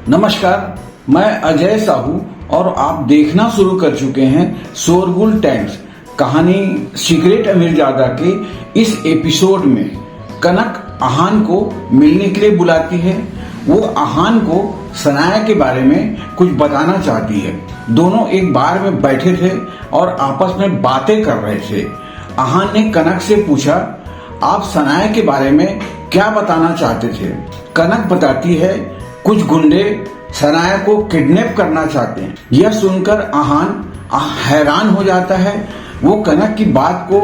नमस्कार, मैं अजय साहू और आप देखना शुरू कर चुके हैं शोरगुल टाइम्स। कहानी सीक्रेट अमीरजादा के इस एपिसोड में कनक आहान को मिलने के लिए बुलाती है। वो आहान को सनाया के बारे में कुछ बताना चाहती है। दोनों एक बार में बैठे थे और आपस में बातें कर रहे थे। आहान ने कनक से पूछा, आप सनाया के बारे में क्या बताना चाहते थे? कनक बताती है, कुछ गुंडे सनाया को किडनैप करना चाहते हैं। यह सुनकर आहान हैरान हो जाता है। वो कनक की बात को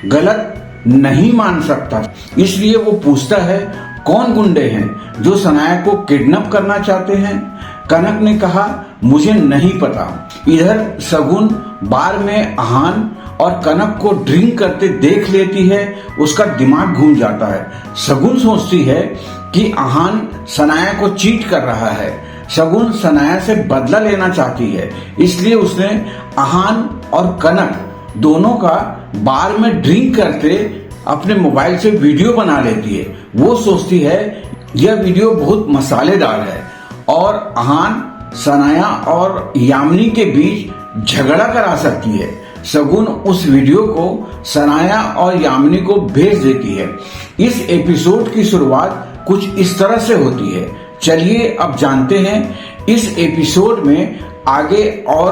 गलत नहीं मान सकता, इसलिए वो पूछता है, कौन गुंडे हैं जो सनाया को किडनैप करना चाहते हैं? कनक ने कहा, मुझे नहीं पता। इधर शगुन बार में आहान और कनक को ड्रिंक करते देख लेती है। उसका दिमाग घूम जाता है। शगुन सोचती है कि आहान सनाया को चीट कर रहा है। शगुन सनाया से बदला लेना चाहती है, इसलिए उसने आहान और कनक दोनों का बार में ड्रिंक करते अपने मोबाइल से वीडियो बना लेती है। वो सोचती है यह वीडियो बहुत मसालेदार है और आहान सनाया और यामिनी के बीच झगड़ा करा सकती है। शगुन उस वीडियो को सनाया और यामिनी को भेज देती है। इस एपिसोड की शुरुआत कुछ इस तरह से होती है। चलिए अब जानते हैं इस एपिसोड में आगे और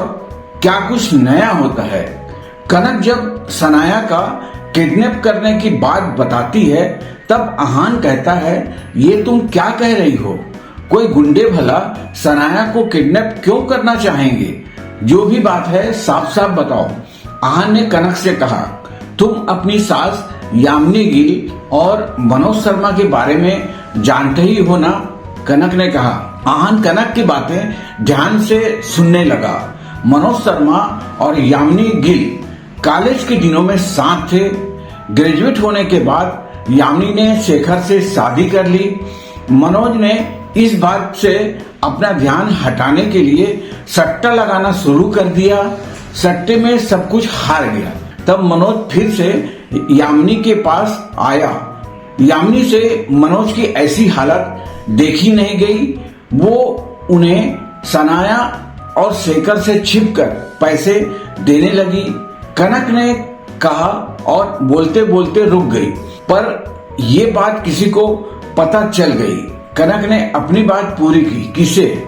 क्या कुछ नया होता है। कनक जब सनाया का किडनैप करने की बात बताती है, तब आहान कहता है, ये तुम क्या कह रही हो? कोई गुंडे भला सनाया को किडनैप क्यों करना चाहेंगे? जो भी बात है साफ साफ बताओ। आहान ने कनक से कहा, तुम अपनी सास यामिनी गिल और मनोज शर्मा के बारे में जानते ही हो ना? कनक ने कहा। आहान कनक की बातें ध्यान से सुनने लगा। मनोज शर्मा और यामिनी गिल कॉलेज के दिनों में साथ थे। ग्रेजुएट होने के बाद यामिनी ने शेखर से शादी कर ली। मनोज ने इस बात से अपना ध्यान हटाने के लिए सट्टा लगाना शुरू कर दिया। सट्टे में सब कुछ हार गया। तब मनोज फिर से यामिनी के पास आया। यामिनी से मनोज की ऐसी हालत देखी नहीं गई। वो उन्हें सनाया और शेखर से छिपकर पैसे देने लगी। कनक ने कहा और बोलते बोलते रुक गई, पर ये बात किसी को पता चल गई। कनक ने अपनी बात पूरी की। किसे?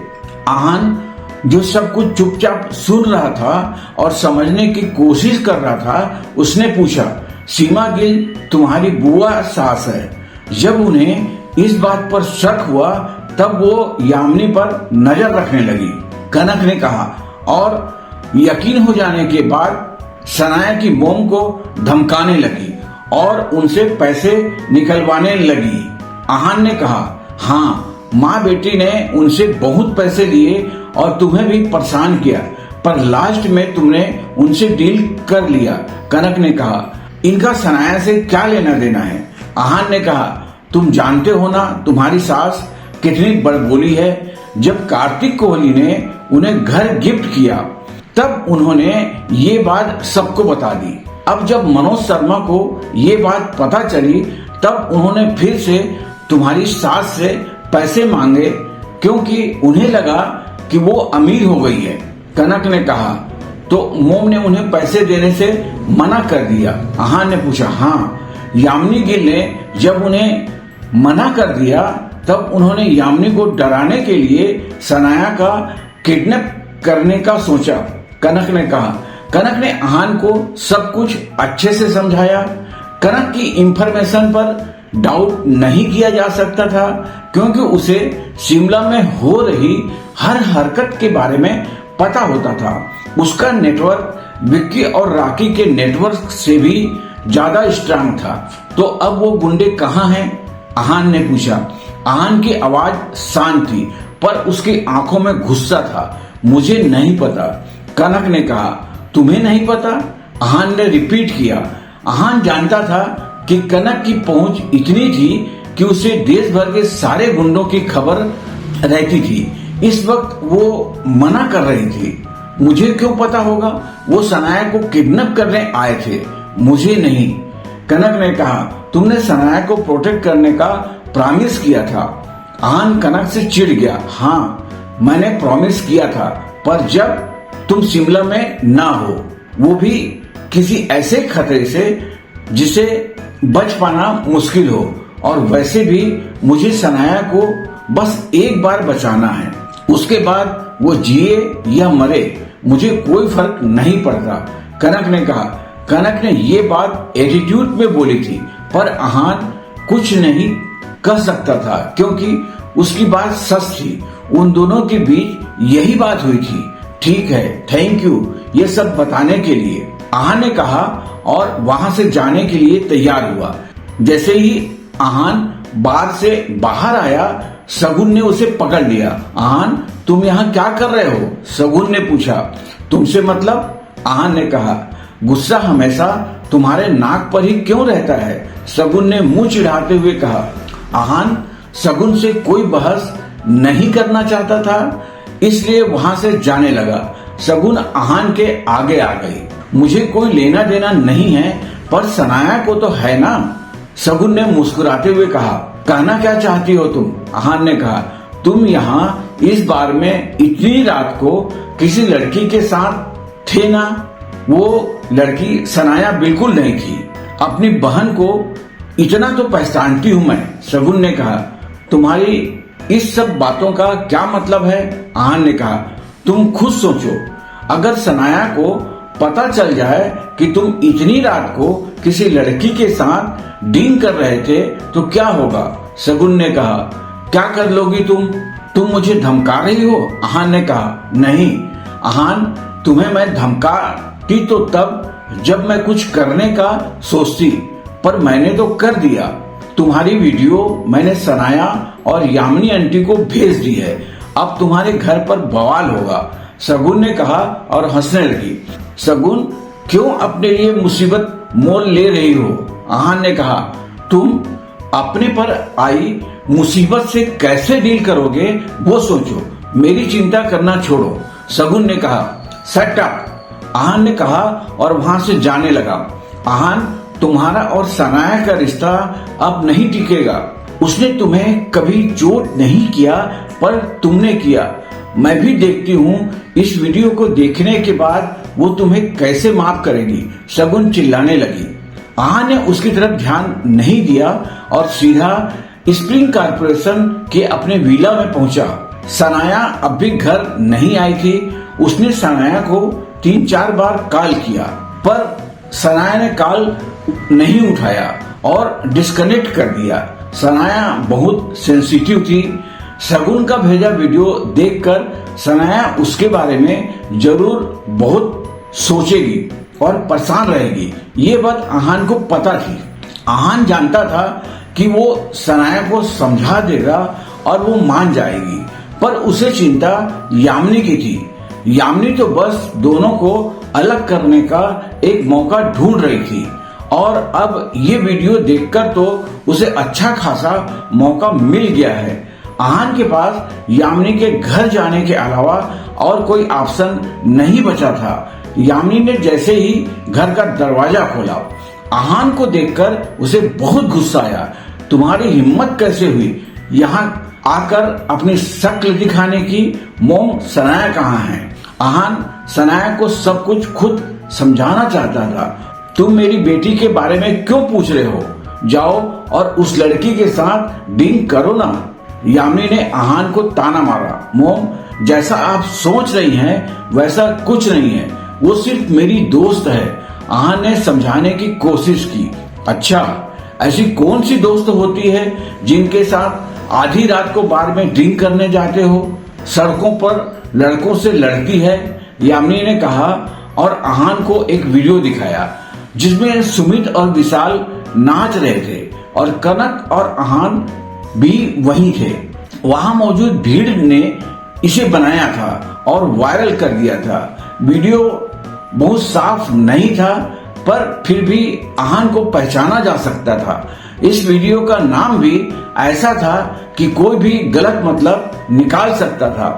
आहान, जो सब कुछ चुपचाप सुन रहा था और समझने की कोशिश कर रहा था, उसने पूछा, सीमा गिल तुम्हारी बुआ सास है? जब उन्हें इस बात पर शक हुआ, तब वो यामिनी पर नजर रखने लगी। कनक ने कहा, और यकीन हो जाने के बाद सनाया की मोम को धमकाने लगी और उनसे पैसे निकलवाने लगी। आहान ने कहा, हाँ, माँ बेटी ने उनसे बहुत पैसे लिए और तुम्हें भी परेशान किया, पर लास्ट में तुमने उनसे डील कर लिया। कनक ने कहा, इनका सनाया से क्या लेना देना है? आहान ने कहा, तुम जानते हो ना तुम्हारी सास कितनी बड़बोली है। जब कार्तिक कोहली ने उन्हें घर गिफ्ट किया, तब उन्होंने ये बात सबको बता दी। अब जब मनोज शर्मा को ये बात पता चली, तब उन्होंने फिर से तुम्हारी सास से पैसे मांगे, क्योंकि उन्हें लगा कि वो अमीर हो गई है। कनक ने कहा, तो मोम ने उन्हें पैसे देने से मना कर दिया? आहान ने पूछा, हाँ। यामिनी गिल ने जब उन्हें मना कर दिया, तब उन्होंने यामिनी को डराने के लिए सनाया का किडनैप करने का सोचा। कनक ने कहा। कनक ने आहान को सब कुछ अच्छे से समझाया। कनक की इंफॉर्मेशन पर डाउट नहीं किया जा सकता था, क्योंकि उसे शिमला में हो रही हर हरकत के बारे में पता होता था। उसका नेटवर्क विक्की और राकी के नेटवर्क से भी ज्यादा स्ट्रांग था। तो अब वो गुंडे कहाँ हैं? आहान ने पूछा। आहान की आवाज शांत थी, पर उसकी आंखों में गुस्सा था। मुझे नहीं पता। कनक ने कहा, तुम्हें नहीं पता? आहान ने रिपीट किया। आहान जानता था कि कनक की पहुंच इतनी थी कि उसे देश भर के सारे गुंडों की खबर रहती थी। इस वक्त वो मना कर रही थी। मुझे क्यों पता होगा? वो सनाया को किडनैप करने आए थे, मुझे नहीं। कनक ने कहा, तुमने सनाया को प्रोटेक्ट करने का प्रॉमिस किया था। आहान कनक से चिढ़ गया। हाँ, मैंने प्रॉमिस किया था, पर जब तुम शिमला में ना हो, वो भी किसी ऐसे खतरे से जिसे बच पाना मुश्किल हो, और वैसे भी मुझे सनाया को बस एक बार बचाना है, उसके बाद वो जिए या मरे मुझे कोई फर्क नहीं पड़ता। कनक ने कहा। कनक ने ये बात एटीट्यूड में बोली थी, पर आहान कुछ नहीं कह सकता था क्योंकि उसकी बात सच थी। उन दोनों के बीच यही बात हुई थी। ठीक है, थैंक यू ये सब बताने के लिए, आहान ने कहा और वहां से जाने के लिए तैयार हुआ। जैसे ही आहान बार से बाहर आया, शगुन ने उसे पकड़ लिया। आहान, तुम यहाँ क्या कर रहे हो? शगुन ने पूछा। तुमसे मतलब? आहान ने कहा। गुस्सा हमेशा तुम्हारे नाक पर ही क्यों रहता है? शगुन ने मुंह चिढ़ाते हुए कहा। आहान शगुन से कोई बहस नहीं करना चाहता था, इसलिए वहां से जाने लगा। शगुन आहान के आगे आ गई। मुझे कोई लेना देना नहीं है, पर सनाया को तो है ना? शगुन ने मुस्कुराते हुए कहा। कहना क्या चाहती हो तुम? आहान ने कहा। तुम यहाँ इस बार में इतनी रात को किसी लड़की के साथ थे ना? वो लड़की सनाया बिल्कुल नहीं थी। अपनी बहन को इतना तो पहचानती हूँ मैं, शगुन ने कहा। तुम्हारी इस सब बातों का क्या मतलब है? आहान ने कहा। तुम खुद सोचो, अगर सनाया को पता चल जाए कि तुम इतनी रात को किसी लड़की के साथ डील कर रहे थे तो क्या होगा? शगुन ने कहा। क्या कर लोगी तुम? तुम मुझे धमका रही हो? आहान ने कहा। नहीं आहान, तुम्हें मैं धमकाती तो तब जब मैं कुछ करने का सोचती, पर मैंने तो कर दिया। तुम्हारी वीडियो मैंने सनाया और यामिनी आंटी को भेज दी है। अब तुम्हारे घर पर बवाल होगा, शगुन ने कहा और हंसने लगी। शगुन, क्यों अपने लिए मुसीबत मोल ले रही हो? आहान ने कहा। तुम अपने पर आई मुसीबत से कैसे डील करोगे वो सोचो, मेरी चिंता करना छोड़ो, शगुन ने कहा। सेट अप, आहान ने कहा और वहां से जाने लगा। आहान, तुम्हारा और सनाया का रिश्ता अब नहीं टिकेगा। उसने तुम्हें कभी चोट नहीं किया, पर तुमने किया। मैं भी देखती हूँ इस वीडियो को देखने के बाद वो तुम्हें कैसे माफ करेगी, शगुन चिल्लाने लगी। आहान ने उसकी तरफ ध्यान नहीं दिया और सीधा स्प्रिंग कॉर्पोरेशन के अपने विला में पहुंचा। सनाया अब भी घर नहीं आई थी। उसने सनाया को 3-4 बार कॉल किया, पर सनाया ने कॉल नहीं उठाया और डिस्कनेक्ट कर दिया। सनाया बहुत सेंसिटिव थी। शगुन का भेजा वीडियो देखकर सनाया उसके बारे में जरूर बहुत सोचेगी और परेशान रहेगी। ये बात आहान को पता थी। आहान जानता था कि वो सनाया को समझा देगा और वो मान जाएगी, पर उसे चिंता यामिनी की थी। यामिनी तो बस दोनों को अलग करने का एक मौका ढूंढ रही थी, और अब ये वीडियो देखकर तो उसे अच्छा खासा मौका मिल गया है। आहान के पास यामिनी के घर जाने के अलावा और कोई ऑप्शन नहीं बचा था। यामिनी ने जैसे ही घर का दरवाजा खोला, आहान को देखकर उसे बहुत गुस्सा आया। तुम्हारी हिम्मत कैसे हुई यहाँ आकर अपनी शक्ल दिखाने की? मोम, सनाया कहाँ है? आहान सनाया को सब कुछ खुद समझाना चाहता था। तुम मेरी बेटी के बारे में क्यों पूछ रहे हो? जाओ और उस लड़की के साथ डील करो ना। यामिनी ने आहान को ताना मारा। मोम, जैसा आप सोच रही हैं वैसा कुछ नहीं है, वो सिर्फ मेरी दोस्त है। आहान ने समझाने की कोशिश की। अच्छा, ऐसी कौन सी दोस्त होती है जिनके साथ आधी रात को बार में ड्रिंक करने जाते हो, सड़कों पर लड़कों से लड़ती है? यामिनी ने कहा और आहान को एक वीडियो दिखाया जिसमें सुमित और विशाल नाच रहे थे और कनक और आहान भी वहीं थे। वहां मौजूद भीड़ ने इसे बनाया था और वायरल कर दिया था। वीडियो बहुत साफ नहीं था, पर फिर भी आहान को पहचाना जा सकता था। इस वीडियो का नाम भी ऐसा था कि कोई भी गलत मतलब निकाल सकता था।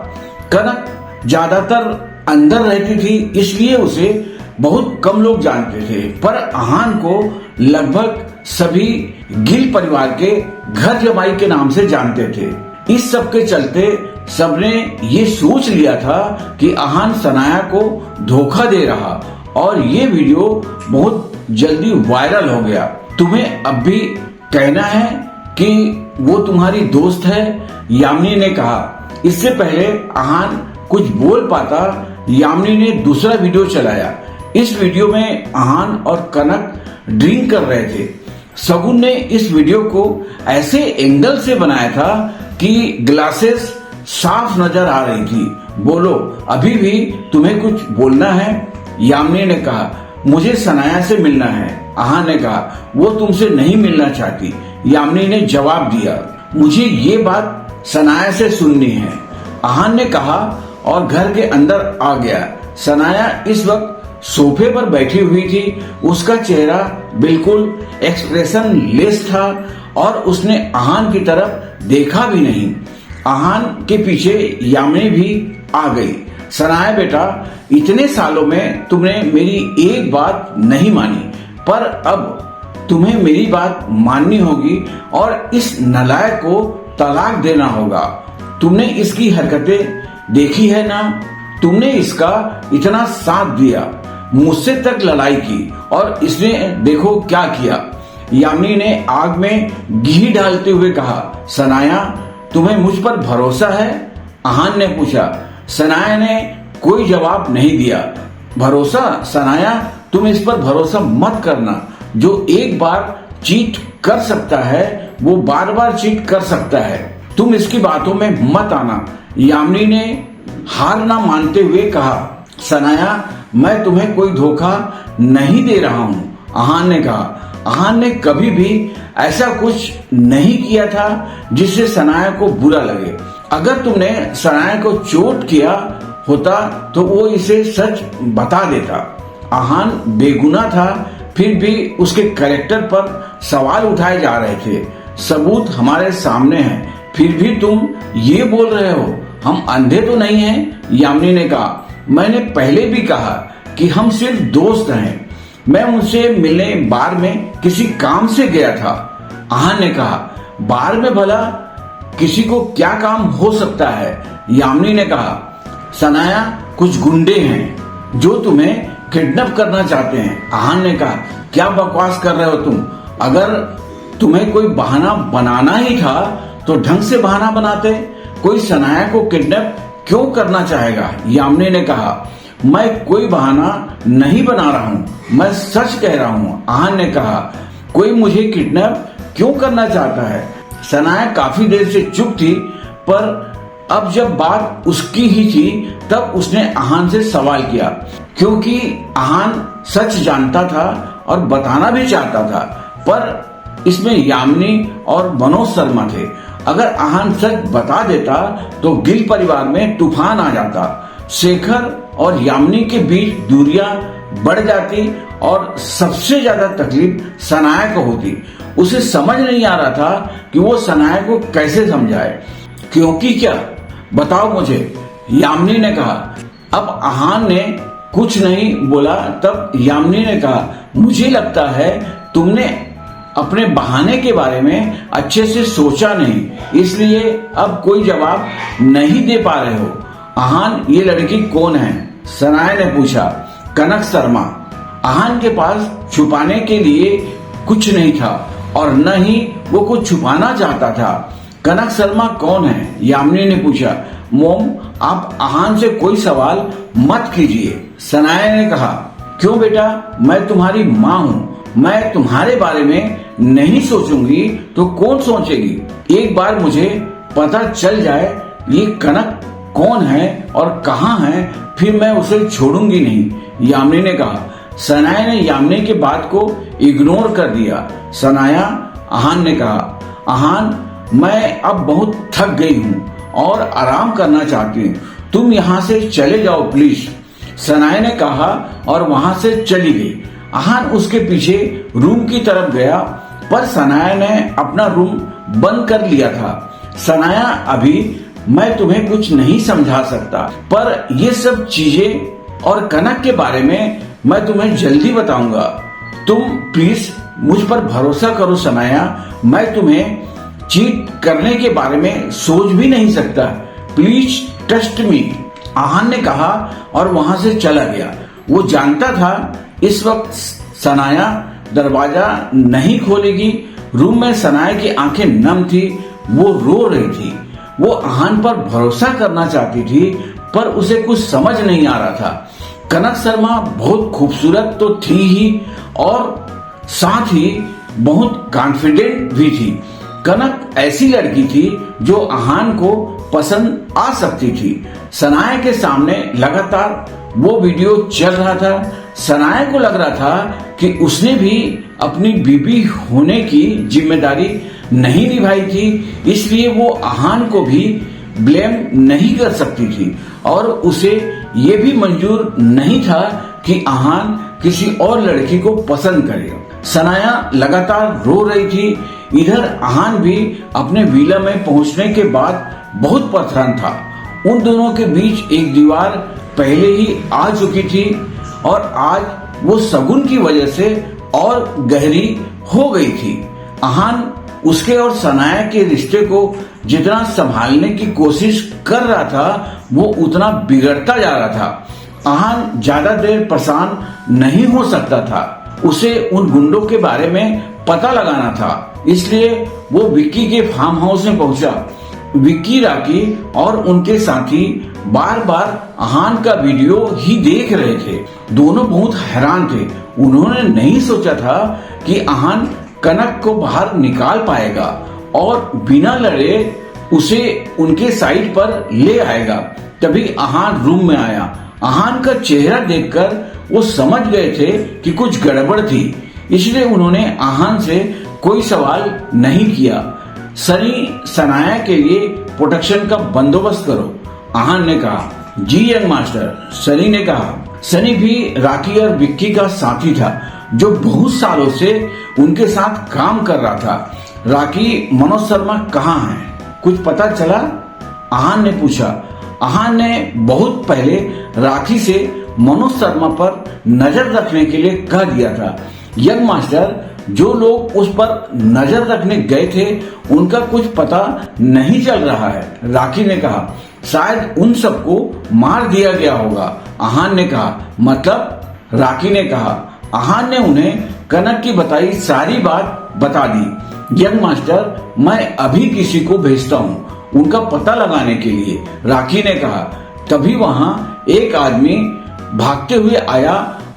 कनक ज्यादातर अंदर रहती थी, इसलिए उसे बहुत कम लोग जानते थे, पर आहान को लगभग सभी गिल परिवार के घर जमाई के नाम से जानते थे। इस सब के चलते सबने ये सोच लिया था कि अहान सनाया को धोखा दे रहा और ये वीडियो बहुत जल्दी वायरल हो गया। तुम्हें अब भी कहना है कि वो तुम्हारी दोस्त है, यामिनी ने कहा। इससे पहले अहान कुछ बोल पाता, यामिनी ने दूसरा वीडियो चलाया। इस वीडियो में अहान और कनक ड्रिंक कर रहे थे। शगुन ने इस वीडियो को ऐसे एंगल से बनाया था कि ग्लासेस साफ नजर आ रही थी। बोलो, अभी भी तुम्हें कुछ बोलना है? यामिनी ने कहा, मुझे सनाया से मिलना है। अहान ने कहा, वो तुमसे नहीं मिलना चाहती। यामिनी ने जवाब दिया, मुझे ये बात सनाया से सुननी है। अहान ने कहा और घर के अंदर आ गया। सनाया इस वक्त सोफे पर बैठी हुई थी। उसका चेहरा बिल्कुल एक्सप्रेशन लेस था और उसने अहान की तरफ देखा भी नहीं। अहान के पीछे यामिनी भी आ गई। सनाया बेटा, इतने सालों में तुमने मेरी एक बात नहीं मानी, पर अब तुम्हें मेरी बात माननी होगी और इस नालायक को तलाक देना होगा। तुमने इसकी हरकतें देखी है ना? तुमने इसका इतना साथ दिया, मुझसे तक लड़ाई की और इसने देखो क्या किया। यामिनी ने आग में घी डालते हुए कहा, सनाया तुम्हें मुझ पर भरोसा है? अहान ने पूछा। सनाया ने कोई जवाब नहीं दिया। भरोसा? सनाया, तुम इस पर भरोसा मत करना। जो एक बार चीट कर सकता है वो बार बार चीट कर सकता है। तुम इसकी बातों में मत आना। यामिनी ने हार ना मानते हुए कहा, सनाया मैं तुम्हें कोई धोखा नहीं दे रहा हूँ। अहान ने कहा। अहान ने कभी भी ऐसा कुछ नहीं किया था जिससे सनाया को बुरा लगे। अगर तुमने सनाया को चोट किया होता तो वो इसे सच बता देता। अहान बेगुनाह था, फिर भी उसके कैरेक्टर पर सवाल उठाए जा रहे थे। सबूत हमारे सामने है, फिर भी तुम ये बोल रहे हो हम अंधे तो नहीं हैं? यामिनी ने कहा, मैंने पहले भी कहा कि हम सिर्फ दोस्त हैं। मैं उनसे मिलने बार में किसी काम से गया था। अहान ने कहा, बार में भला किसी को क्या काम हो सकता है? यामिनी ने कहा, सनाया कुछ गुंडे हैं जो तुम्हें किडनैप करना चाहते हैं। अहान ने कहा, क्या बकवास कर रहे हो तुम? अगर तुम्हें कोई बहाना बनाना ही था तो ढंग से बहाना बनाते। कोई सनाया को किडनैप क्यों करना चाहेगा? यामिनी ने कहा, मैं कोई बहाना नहीं बना रहा हूँ, मैं सच कह रहा हूँ। अहान ने कहा, कोई मुझे किडनैप क्यों करना चाहता है? सनाया काफी देर से चुप थी, पर अब जब बात उसकी ही थी तब उसने अहान से सवाल किया, क्योंकि अहान सच जानता था और बताना भी चाहता था, पर इसमें यामिनी और मनोज शर्मा थे। अगर अहान सच बता देता तो गिल परिवार में तूफान आ जाता। शेखर और यामिनी के बीच दूरियां बढ़ जाती और सबसे ज्यादा तकलीफ सनाया को होती। उसे समझ नहीं आ रहा था कि वो सनाया को कैसे समझाए। क्योंकि क्या? बताओ मुझे, यामिनी ने कहा। अब अहान ने कुछ नहीं बोला। तब यामिनी ने कहा, मुझे लगता है तुमने अपने बहाने के बारे में अच्छे से सोचा नहीं, इसलिए अब कोई जवाब नहीं दे पा रहे हो। अहान, ये लड़की कौन है? सनाया ने पूछा। कनक शर्मा। अहान के पास छुपाने के लिए कुछ नहीं था और न ही वो कुछ छुपाना चाहता था। कनक शर्मा कौन है? यामिनी ने पूछा। मोम, आप अहान से कोई सवाल मत कीजिए। सनाया ने कहा, क्यों बेटा, मैं तुम्हारी माँ हूँ। मैं तुम्हारे बारे में नहीं सोचूंगी तो कौन सोचेगी? एक बार मुझे पता चल जाए ये कनक कौन है और कहाँ है, फिर मैं उसे छोड़ूंगी नहीं। यामिनी ने कहा। सनाया ने यामिनी की बात को इग्नोर कर दिया। सनाया, अहान ने कहा, अहान मैं अब बहुत थक गई हूँ और आराम करना चाहती हूँ, तुम यहाँ से चले जाओ प्लीज। सनाया ने कहा और वहां से चली गई। अहान उसके पीछे रूम की तरफ गया, पर सनाया ने अपना रूम बंद कर लिया था। सनाया, अभी मैं तुम्हें कुछ नहीं समझा सकता, पर ये सब चीजें और कनक के बारे में मैं तुम्हें जल्दी बताऊंगा। तुम प्लीज मुझ पर भरोसा करो सनाया, मैं तुम्हें चीट करने के बारे में सोच भी नहीं सकता। प्लीज ट्रस्ट मी, आहान ने कहा और वहां से चला गया। वो जानता था इस वक्त सनाया दरवाजा नहीं खोलेगी। रूम में सनाया की आंखें नम थी, वो रो रही थी। वो आहान पर भरोसा करना चाहती थी पर उसे कुछ समझ नहीं आ रहा था। कनक शर्मा बहुत खूबसूरत तो थी ही और साथ ही बहुत कॉन्फिडेंट भी थी। कनक ऐसी लड़की थी जो आहान को पसंद आ सकती थी। सनाया के सामने लगातार वो वीडियो चल रहा था। सनाया को लग रहा था कि उसने भी अपनी बीबी होने की जिम्मेदारी नहीं निभाई थी, इसलिए वो आहान को भी ब्लेम नहीं कर सकती थी और उसे ये भी मंजूर नहीं था कि आहान किसी और लड़की को पसंद करे। सनाया लगातार रो रही थी। इधर आहान भी अपने विला में पहुंचने के बाद बहुत परेशान था। उन दोनों के बीच एक दीवार पहले ही आ चुकी थी और आज वो शगुन की वजह से और गहरी हो गई थी। आहान उसके और सनाया के रिश्ते को जितना संभालने की कोशिश कर रहा था वो उतना बिगड़ता जा रहा था। आहान ज्यादा देर परेशान नहीं हो सकता था। उसे उन गुंडों के बारे में पता लगाना था, इसलिए वो विक्की के फार्म हाउस में पहुंचा। विक्की, राकी और उनके साथी बार बार आहान का वीडियो ही देख रहे थे। दोनों बहुत हैरान थे। उन्होंने नहीं सोचा था कि आहान कनक को बाहर निकाल पाएगा और बिना लड़े उसे उनके साइड पर ले आएगा। तभी आहान रूम में आया। आहान का चेहरा देखकर वो समझ गए थे कि कुछ गड़बड़ थी, इसलिए उन्होंने आहान से कोई सवाल नहीं किया। सनी, सनाया के लिए प्रोटेक्शन का बंदोबस्त करो, आहान ने कहा। जी यंग मास्टर, सनी ने कहा। सनी भी राकी और विक्की का साथी था जो बहुत सालों से उनके साथ काम कर रहा था। राकी, मनोज शर्मा कहाँ है, कुछ पता चला? आहान ने पूछा। आहान ने बहुत पहले राखी से मनोज शर्मा पर नजर रखने के लिए कह दिया था। यंग मास्टर, जो लोग उस पर नजर रखने गए थे उनका कुछ पता नहीं चल रहा है, राखी ने कहा। शायद उन सबको मार दिया गया होगा, आहान ने कहा। मतलब? राखी ने कहा। आहान ने उन्हें कनक की बताई सारी बात बता दी। यंग मास्टर, मैं अभी किसी को भेजता हूँ उनका पता लगाने के लिए, राखी ने कहा। तभी वहां एक आदमी भागते हुए आया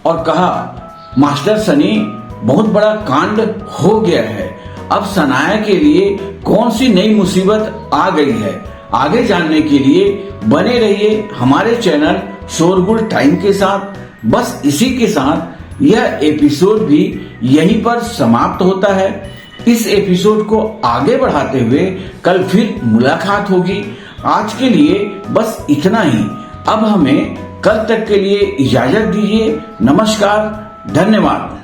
और कहा, मास्टर सनी, बहुत बड़ा कांड हो गया है। अब सनाया के लिए कौन सी नई मुसीबत आ गई है, आगे जानने के लिए बने रहिए हमारे चैनल शोरगुल टाइम के साथ। बस इसी के साथ यह एपिसोड भी यहीं पर समाप्त होता है। इस एपिसोड को आगे बढ़ाते हुए कल फिर मुलाकात होगी। आज के लिए बस इतना ही। अब हमें कल तक के लिए इजाजत दीजिए। नमस्कार, धन्यवाद।